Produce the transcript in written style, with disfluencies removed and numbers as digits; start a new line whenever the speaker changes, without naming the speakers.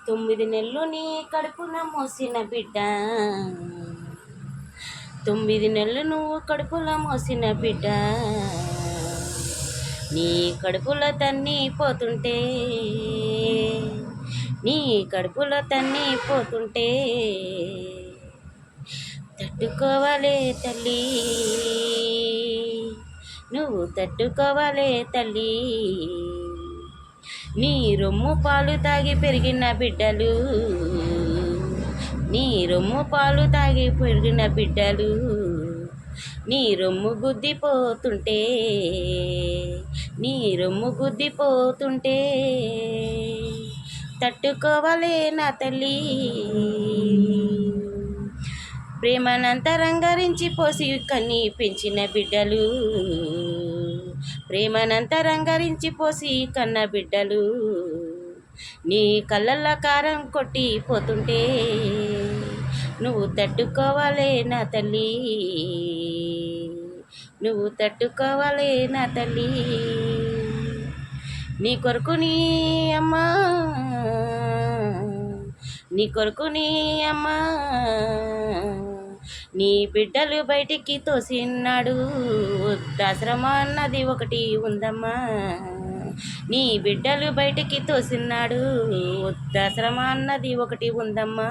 9 నెలలు నీ కడుపున మోసిన బిడ్డ, 9 నెలలు నువ్వు కడుపులో మోసిన బిడ్డ, నీ కడుపులో తన్ని పోతుంటే, నీ కడుపులో తన్ని పోతుంటే తట్టుకోవాలే తల్లి, నువ్వు తట్టుకోవాలే తల్లి. నీ రొమ్ము పాలు తాగి పెరిగిన బిడ్డలు, నీ రొమ్ము పాలు తాగి పెరిగిన బిడ్డలు, నీ రొమ్ము గుద్దిపోతుంటే, నీ రొమ్ము గుద్దిపోతుంటే తట్టుకోవాలే నా తల్లి. ప్రేమనంతరంగరించి పోసి కన్ని పెంచిన బిడ్డలు, ప్రేమనంతరంగరించి పోసి కన్న బిడ్డలు, నీ కళ్ళల్ల కారం కొట్టిపోతుంటే నువ్వు తట్టుకోవాలే నా తల్లి, నువ్వు తట్టుకోవాలే నా తల్లి. నీ కొరకు నీ అమ్మా, నీ కొరకు నీ అమ్మా నీ బిడ్డలు బయటికి తోసినాడు, వృద్ధాశ్రమం అన్నది ఒకటి ఉందమ్మా. నీ బిడ్డలు బయటికి తోసినాడు, వృద్ధాశ్రమం అన్నది ఒకటి ఉందమ్మా.